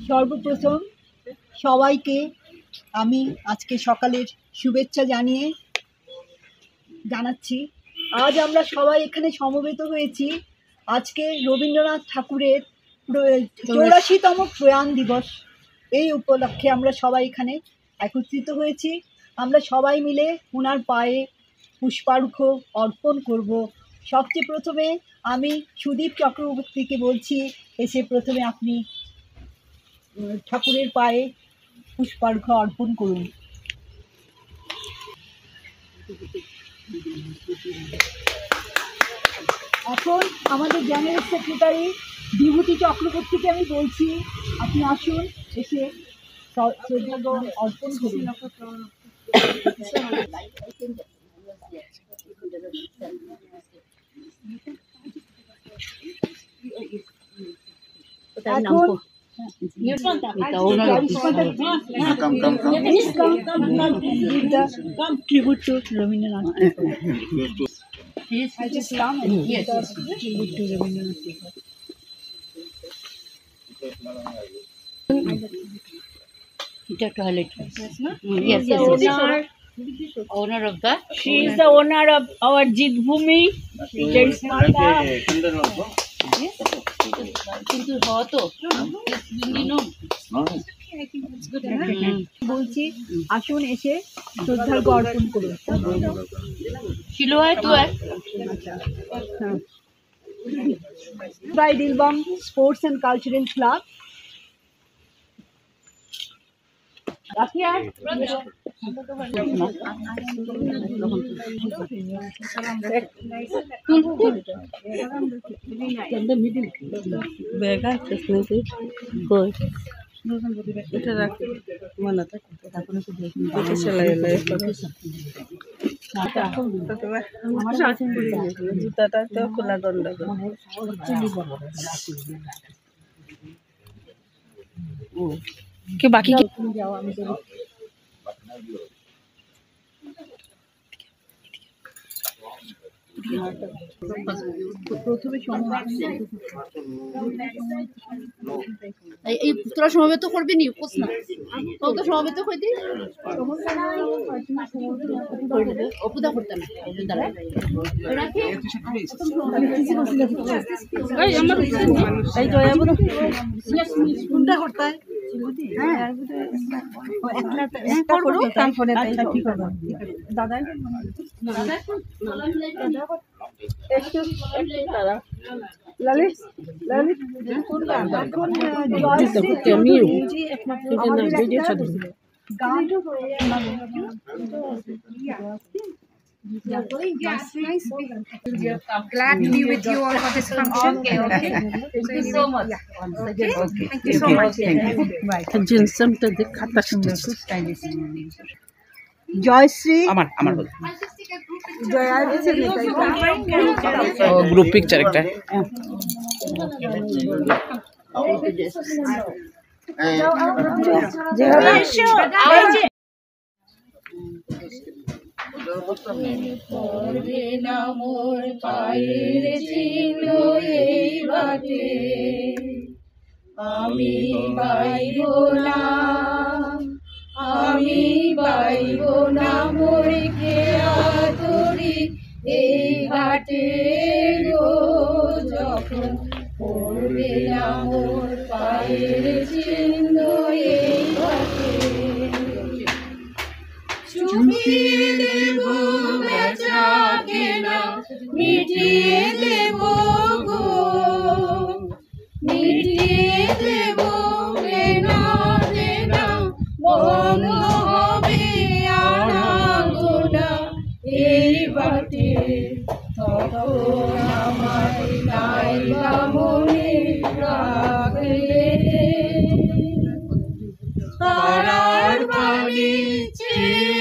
সর্বপ্রথম সবাইকে আমি আজকে সকালের শুভেচ্ছা জানাচ্ছি। আজ আমরা সবাই এখানে সমবেত হয়েছি আজকে রবীন্দ্রনাথ ঠাকুরের 84তম প্রয়াণ দিবস। এই উপলক্ষে আমরা সবাই এখানে একত্রিত হয়েছি। আমরা সবাই মিলে ওনার পায়ে পুষ্পার্ঘ্য অর্পণ করব। সবচেয়ে প্রথমে আমি সুদীপ চক্রবর্তীকে বলছি, এসে প্রথমে আপনি ঠাকুরের পায়ে পুষ্পার্ঘ্য অর্পণ করুন। এখন আমাদের জেনারেল সেক্রেটারি বিভূতি চক্রবর্তীকে আমি বলছি, আপনি আসুন, এসে শ্রদ্ধার্ঘ্য অর্পণ করুন। এখন tribute to Rabindranath Tagore. I just come and yes, tribute to Rabindranath Tagore. It's a toilet. Yes, owner of the. She is the owner of our Jitbhumi. কিন্তু হতো বলছি, আসুন এসে শ্রদ্ধার্ঘ্য অর্পণ করুন। বাই দিলবম স্পোর্টস অ্যান্ড কালচারাল ক্লাব। জুতাটা তো খোলা দণ্ড বাকি প্রথমে এই তোরা সমবেত করবি নি না তো সমবেত হইতে অপুদা করতে না কোনটা করতে দাদা Lalit Lalit Glad to be with you all for this function. Okay. Thank you so much. Thank you so much. Jayashree group picture একটা আমি বাইব না মরিকে আদরি এই ঘাটে গো, যখন পড়বে না মোর পায়ের চিহ্ন এই ঘাটে। চুপিয়ে দেব বেচা কেনা, মিটিয়ে দেব গো, মিটিয়ে দেব কেনা দেনা, বন্ধ হবে আনাগোনা এই বাটে। তখন আমায় নাইবা মনে রাখলে, তারার পানি চেয়ে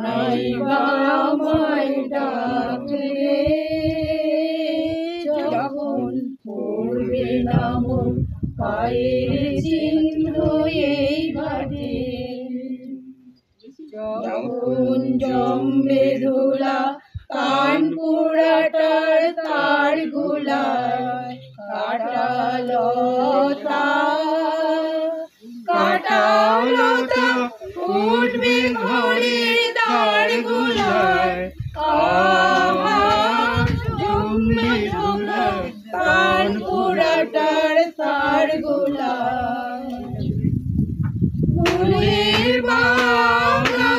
নাইবা আমায় ডাকলে, যখন পড়বে না মোর পায়ের চিহ্ন এই ঘাটে। যখন জম্বে ধুলা কান পোড়াটার তার গোলায়, কাটালতা কাটালতা উঠবে ঘরের দ্বারগুলায় আহা জমবে ঝোলা কান পুরাটার তারগুলায় ফুলের বাগান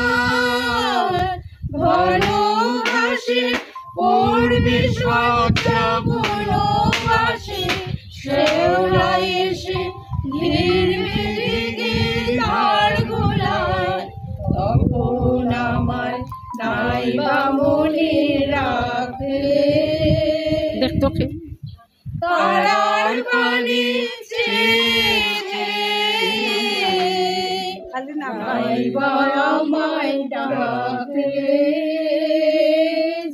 ভালোবাসে পড়বে সজ্জা ভালোবাসে শেওলা এসে ঘিরবে দিকে ধারগুলায় তখন আমার নাইবা মনে রাখলে দেখতো তারার পানি নাইবা আমায় ডাকলে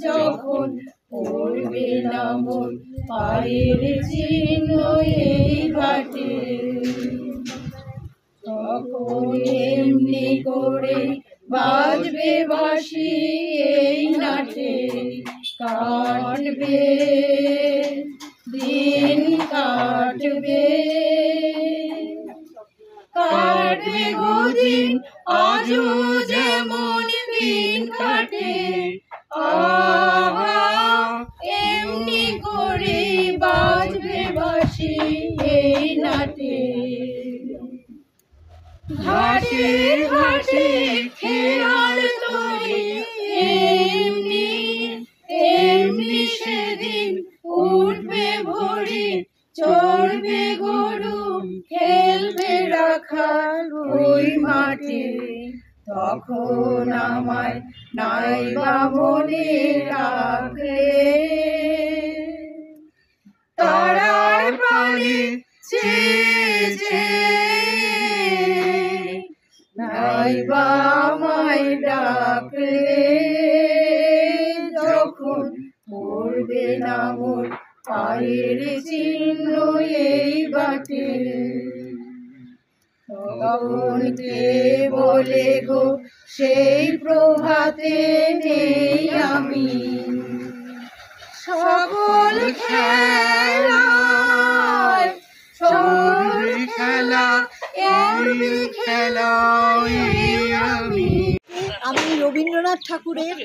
যখন পড়বে না মোর পায়ের চিহ্ন এই ঘাটে তখন এমনি করে বাজবে বাঁশি এই নাটে কাটবে দিন কাটবে কাটবে গোদিন আজও যেমন দিন কাটে আহা এমনি করে বাজবে বাঁশি এই নাটে ঘাটে ঘাটে খেয়াল তোরে এমনি এমনি সেদিন উঠবে ভোরে চড়বে গরু খেলবে রাখাল ওই মাঠে তখন আমায় নাইবা মনে রাখলে তারার পানি চেয়ে নাইবা আমায় ডাকলে যখন পড়বে না মোর পায়ের চিহ্ন এই বাটে তখন কে বলে গো সেই প্রভাতে নেই আমি সকল খেলায় সকল খেলা এমনি খেলাই আমি আমি রবীন্দ্রনাথ ঠাকুরের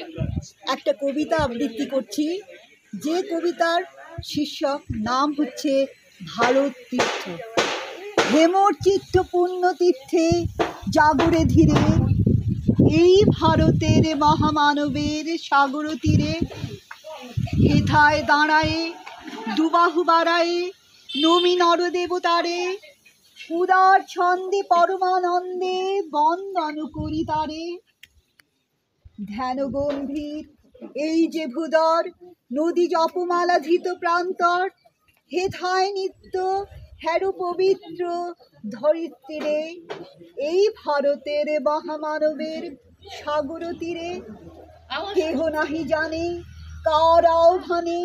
একটা কবিতা আবৃত্তি করছি, যে কবিতার শীর্ষক নাম হচ্ছে ভারত তীর্থ। হেমর চিত্ত পুণ্য তীর্থে জাগরে ধীরে, এই ভারতের মহামানবের সাগর তীরে, হেথায় দাঁড়ায়ে দুবাহু বাড়ায়ে নমি নরদেবতারে, উদার ছন্দে পরমানন্দে বন্দন করি তারে। ধ্যান গম্ভীর এই যে ভূদর নদী জপমালা ধৃত প্রান্তর, হেথায় নিত্য হেরু পবিত্র ধরিত্রীরে, এই ভারতের মহামানবের সাগর তীরে। কেহ নাহি জানে কার আহ্বানে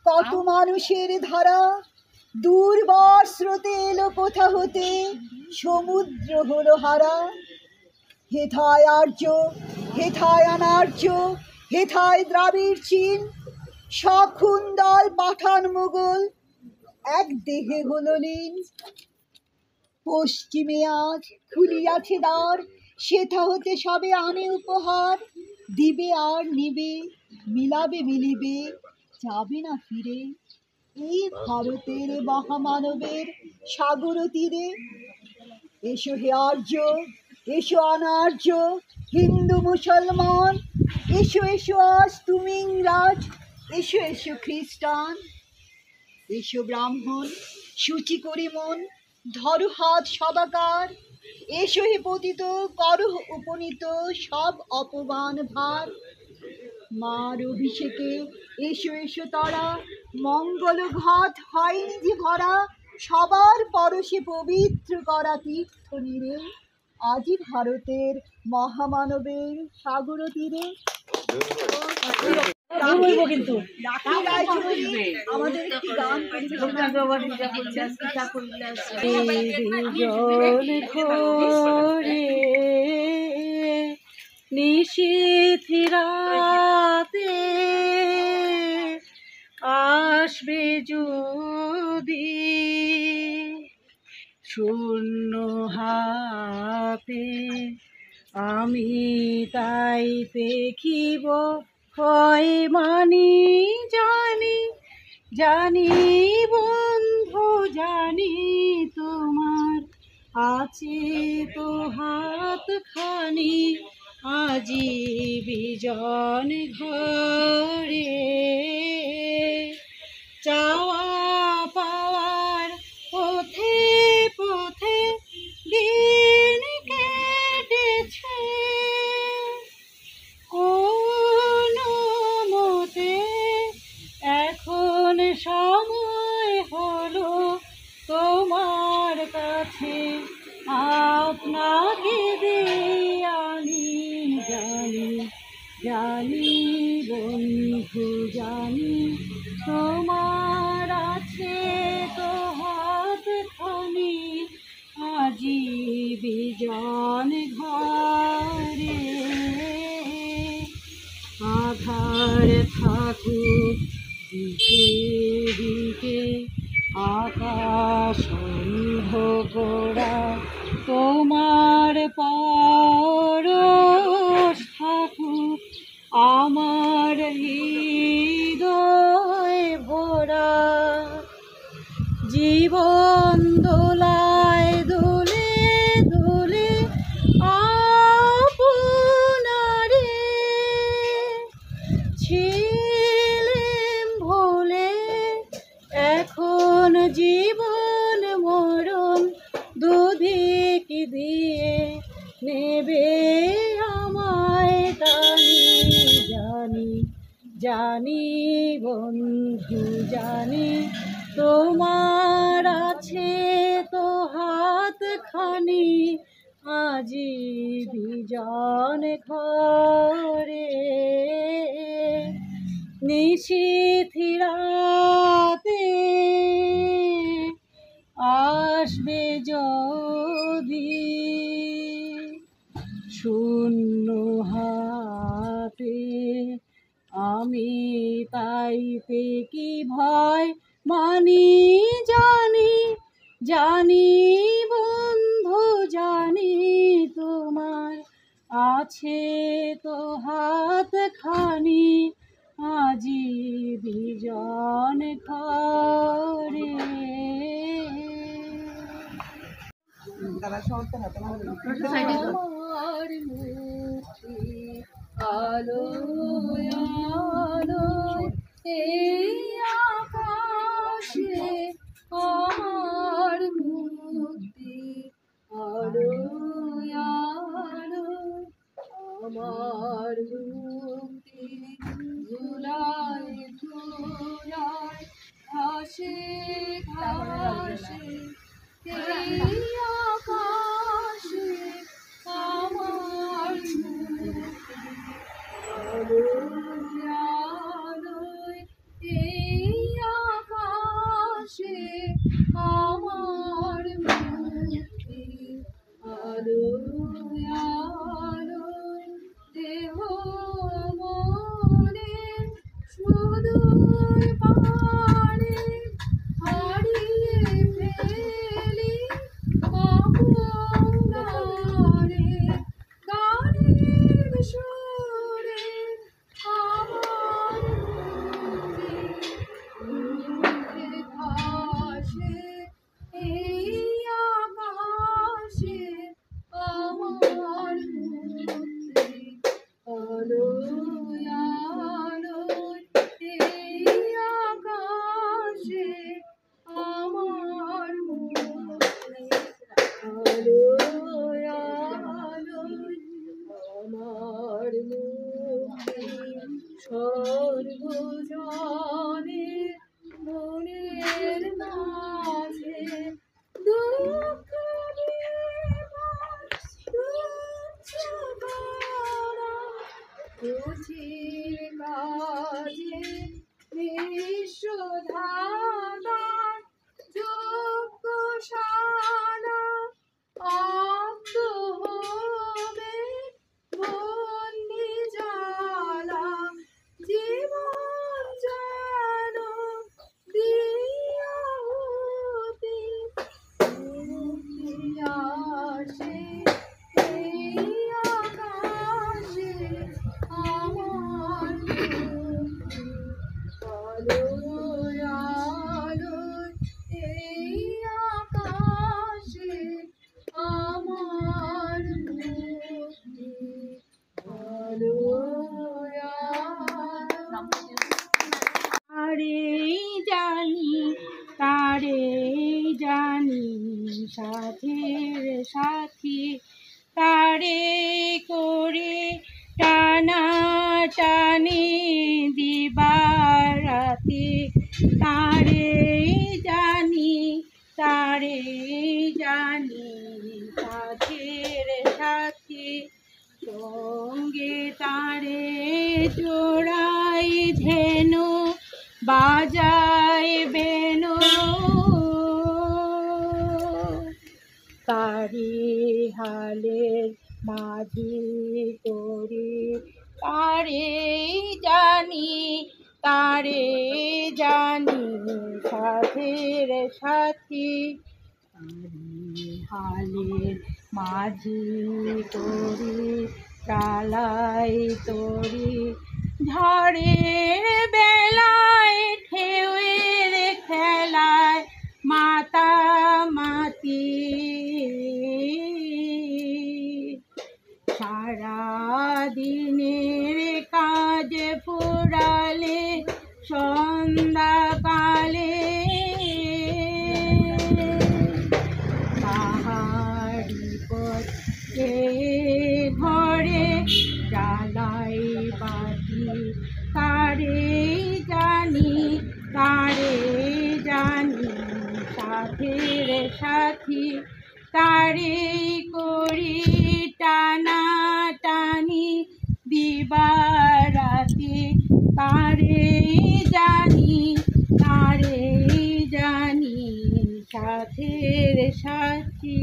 কত মানুষের ধারা, দুর্বার স্রোতে এলো কোথা হতে সমুদ্র হলো হারা। হেথায় আর্য হেথায় অনার্য হেথায় দ্রাবিড় চীন, সখুন্দল পাঠান মুঘল এক দেহে হলো লীন। পশ্চিমে আজ খুলিয়াছে দ্বার, সেথা হতে সবে আনে উপহার, দিবে আর নিবে মিলাবে মিলিবে যাবে না ফিরে, এই ভারতের মহামানবের সাগর তীরে। এসো হে আর্য এসো অনার্য হিন্দু মুসলমান, এসো এসো আজ তুমি ইংরাজ, এসো এসো খ্রিস্টান। এসো ব্রাহ্মণ সূচি করে মন ধরো হাত সবাকার, এসো হে পতিত করো উপনীত সব অপমান ভার। মার অভিষেকে এসো এসো তারা, মঙ্গল ঘট হয়নি যে ভরা, সবার পরশে পবিত্র করা তীর্থ নীরে, আজি ভারতের মহামানবের সাগর তীরে। কিন্তু আমাদের একটি গান নিশীথি রাতে আসবে যদি শূন্য হাতে আমি তাই দেখিব হয় মানি জানি জানি বন্ধু জানি তোমার আছে তো হাত খানি আজি বিজন ঘরে চাওয়া পাওয়ার পথে পথে দিন কেটেছে কোন মতে এখন সময় হলো তোমার কাছে আপনাকে দেয়ানি জানি জানি বন্ধু জানি তোমার আছে তো হাত খানি আজি বিজন ঘরে আধার থাকুক দিকে দিকে আকাশ অন্ধকারা তোমার পরশ থাকুক আমার হৃদয় ভরা জীবন দোলায় দোলে দোলে আপনারে ছিলেম ভোলে এখন জীবন মরণ দুদিক দিয়ে নেবে আমায় টানি জানি জানি বন্ধু জানি তোমার আছে তো হাত খানি আজি বিজন ঘরে নিশিথিরাতে আসবে যদি শূন্য হাতে আমি তাইতে কি ভয় মানি জানি জানি বন্ধু জানি তোমার আছে তো হাত খানি আজি বিজন ঘরে আমার মুঠি আলো আলো এই আকাশে আমার মুক্তি আলো আলো আমার মুক্তি ধুলায় ধুলায় ঘাসে ঘাসে এই আকাশে আমার মুক্তি আলো আলোয় এই আকাশে আমার মুক্তি আলো আলোয় দেহ মনে সুদূর পারে হারিয়ে ফেলি আপনারে গানের সুরে আমার মুক্তি ভাসে এই আকাশে জানি সাথীর সাথী তারে করে টানা টানি দিবারাতে তারে জানি সাথীর সাথী সঙ্গে তারে জোড়াই ধেনু বাজাই বেনু তারি হালের মাঝি করি তারে জানি সাথের সাথী তারি হালের মাঝি করি চালাই তরি ঝড়ের বেলায় ঢেউয়ের খেলায় মাতামাতি সারা দিনের কাজ ফুরালে সন্ধ্যাকালে পাহাড়ি পথে ঘরে জ্বালাই বাতি তারে জানি সাথের সাথী তারে করি টানা টানি দিবারাতি তারে জানি সাথের সাথী।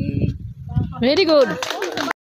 Very good.